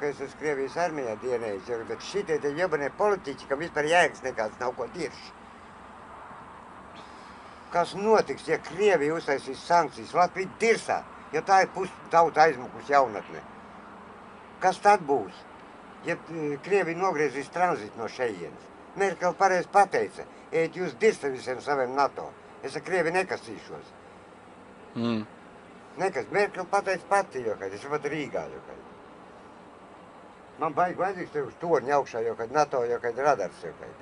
ka es esmu Krievijas armijā dienējis, bet šitie te jebanie politiķi, kam vispār jēgas nekāds nav ko dirši. Kas notiks, ja Krievija uztaisīs sankcijas? Latvija dirsā, jo tā ir tauta aizmukus jaunatne. Kas tad būs? Ja Krievija nogriezīs tranzītu no šejienes? Merkel pareizi pateica, ejiet jūs dirsta visiem saviem NATO. Es ar Krieviju nekasīšos. Nekas, Merkel pateica pati, jo, kad es pat Rīgā, jo, kad. Man baigi vajadzīgs tev uz torņa augšā, jo, kad NATO, jo, kad radars, jo, kad.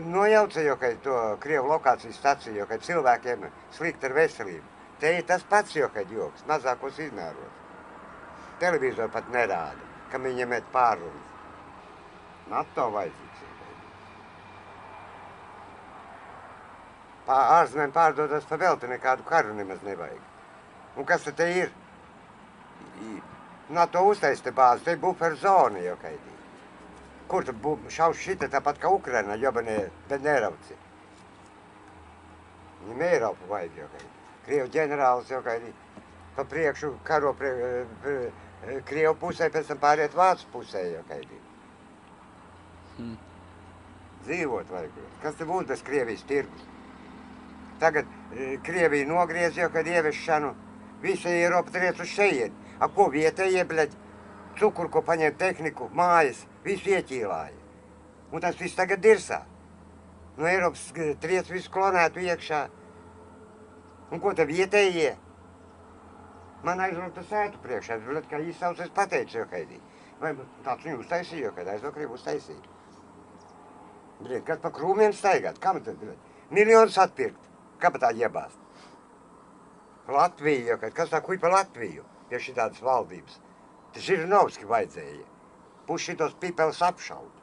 Nojauca, jo, kad to Krievu lokācijas staciju, jo, kad cilvēkiem slikt ar veselību. Te ir tas pats, jo, kad joks, mazākos izmēros. Televīzori pat nerāda, kam viņiem iet pārrunas. NATO vajadzīgs, jo, kad. Ārzemēm pārdodas pa velti, nekādu karu nemaz nevajag. Un kas te ir? NATO uztaisa te bāzi, te bufer zona, jo, kad. Kur tu šaus šita tāpat kā Ukraina, jobanē, bet nerauci. Viņam Eiropu vajag, jo, kad. Krievu ģenerālis, jo, kad, pa priekšu karo Krievu pusē, pēc tam pāriet Vācu pusē, jo, kad. Dzīvot vajag. Kas te būs bez Krievijas tirgus? Tagad Krievija nogriez, jo, kad ieviešanu, visa Eiropa triec uz šejieni. A ko vietējie, bļaļ, cukuru, ko paņem tehniku, mājas, visu ieķīlāja. Un tas viss tagad dirsā. No Eiropas triec visu klonētu iekšā. Un ko te vietējie? Man aizrauta sētu priekšā, bļaļ, kā īsauc es pateicu, jo, kaidī. Vai tāds viņu uztaisīja, jo, kad aizvakarību uztaisīja. Bļaļ, kas pa krūmiem staigāt? Kam tad, bļaļ? Miljonus atpirkt. Kā pa tā iebāst? Latviju, jo, kad kas tā kuj pa Latviju? Ja šitādas valdības. Te Žirinovski vajadzēja. Puš šitos pipelus apšaut.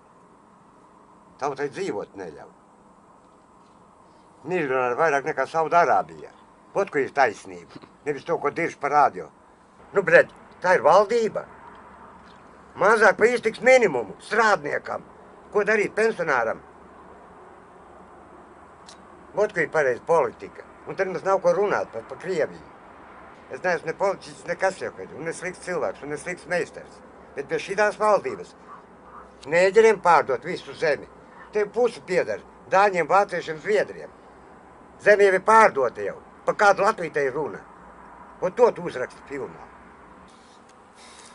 Tautai dzīvot neļauj. Miljonāri vairāk nekā Saudarābijā. Vot, ko ir taisnība. Nevis to, ko dirž pa radio. Nu, bļaļ, tā ir valdība. Mazāk pa iztiks minimumu strādniekam. Ko darīt pensionāram? Vot, ko ir pareizi politika. Un tad mums nav ko runāt par Krieviju. Es neesmu ne politiķis, nekas jau, un ne slikts cilvēks, un ne slikts meistars. Bet pie šitās valdības nēģeriem pārdot visu zemi. Te pusi piedara Dāņiem, Vāciešiem, Zviedriem. Zemi jau ir pārdota jau. Pa kādu Latviju te ir runa. Un to tu uzraksti filmā.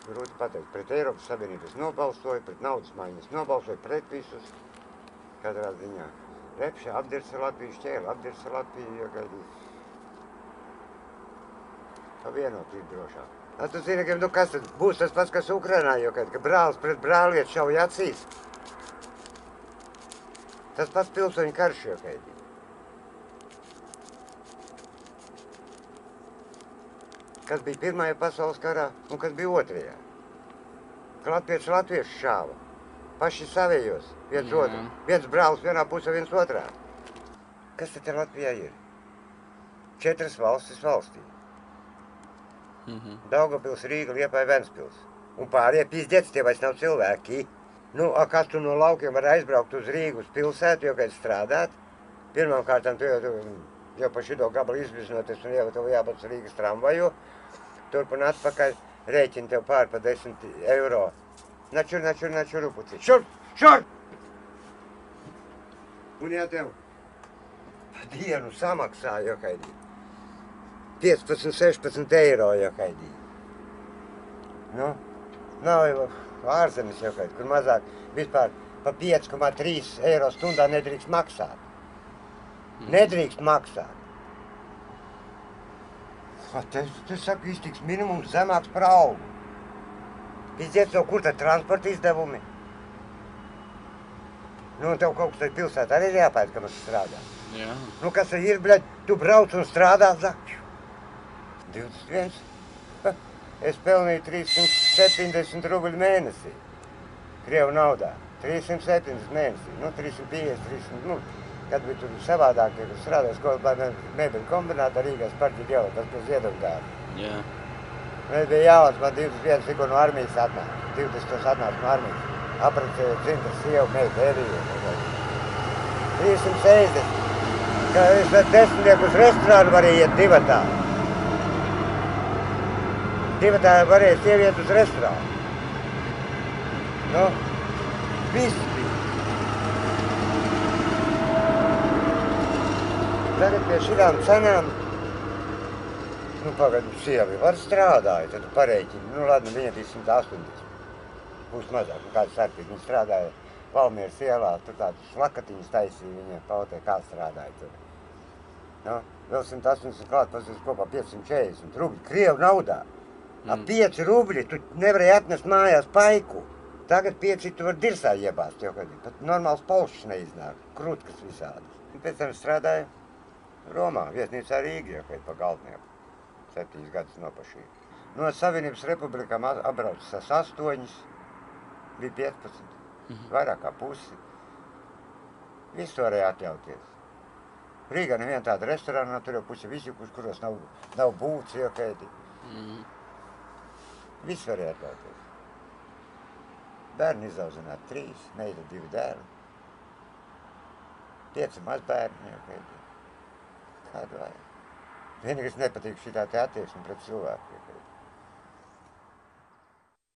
Grūti pateikt, pret Eiropas Savienības nobalsoju, pret naudas maiņas nobalsoju, pret visus. Katrā ziņā. Repša apdirsa Latviju, šķēla apdirsa Latviju, jo kad... Pa vienot ir drošāk. Tu zini, ka nu kas tad būs tas pats, kas Ukrainā, jo kad brālis pret brāliet šauj acīs. Tas pats pilsoņu karš, jo kad. Kas bija Pirmajā pasaules karā un kas bija Otrajā. Latvieši šāva. Paši savējos, viens otru. Viens brālis vienā pusē, viens otrā. Kas tad te Latvijā ir? 4 valstis valstī. Daugavpils, Rīga, Liepāja, Ventspils. Un pārējie pīzdēts, tie vairs nav cilvēki. Nu, kas tu no laukiem var aizbraukt uz Rīgu, uz pilsētu, jo kad strādāt? Pirmām kārtām tu jau pa šito gabalu izbiznoties un jau tev jābūt uz Rīgas tramvaju. Turp un atpakaļ rēķini tev pār pa 10 eiro. Načur, upuci. Šur! Un ja tev pa dienu samaksā, jo kaidī. 15, 16 eiro, jo kaidī. Nu, nav jau ārzemes, jo kaidī, kur mazāk vispār pa 5,3 eiro stundā nedrīkst maksāt. Nedrīkst maksāt. Te saka, iztiks minimums zemāks par algu. Izdiet to, kur tad transporta izdevumi? Nu, un tev kaut kas tad pilsētā arī ir jāpēc, ka mums strādā. Jā. Nu, kas tad ir, bļaļ, tu brauc un strādā, zakšu. 21. Es pelnīju 370 rubļu mēnesī. Krievu naudā. 370 mēnesī. Nu, 350, 300, nu, kad bija tur savādāk, kad strādāju skolā mēbeļu kombinātā Rīgās parķi ģela, tas bija Ziedonkāri. Jā. Mēs bija jauns, man 21 tikko no armijas atnāk. 20 atnāk no armijas. Aprecēju dzimtas sievu, meitu, Eviju. 360. Ka es vēl 10 uz restorānu varēju iet divatā. Divatā varēja sieviet uz restorānu. Nu, viss bija. Tagad pie šitām cenām, nu, pagad, sievi var strādāja, tad tu pareiķini, nu, ladni, viņa bija 180. Būs mazāk, nu, kāds starpīgi. Viņa strādāja Valmieras ielā, tur tādas lakatiņas taisīja, viņa pautē, kā strādāja tur. Nu, vēl 180 klāt, pasies kopā 540 rubļi, Krievu naudā. 5 rubļi, tu nevarēji atnest mājās paiku. Tagad 5 tu var dirsā iebāzt, jo, kad pat normāls polšs neiznāk, krutkas visādas. Un pēc tam strādāja Romā, viesnīcā Rīgā, kad pa galvnieku. 7 gadus nopašīja. No Savienības republikām apbraucis 8, bija 15, vairāk kā pusi. Visu varēja atļauties. Rīgā neviena tāda restorāna, tur jau pusi visi, kuros nav būts, jo kaidi. Visu varēja atļauties. Bērni izauzināt 3, meita 2 dēli. 5 mazbērni, jo kaidi. Kādu vajag. Vienīgais nepatīk šitā te attieksme pret cilvēku, jo kaidi.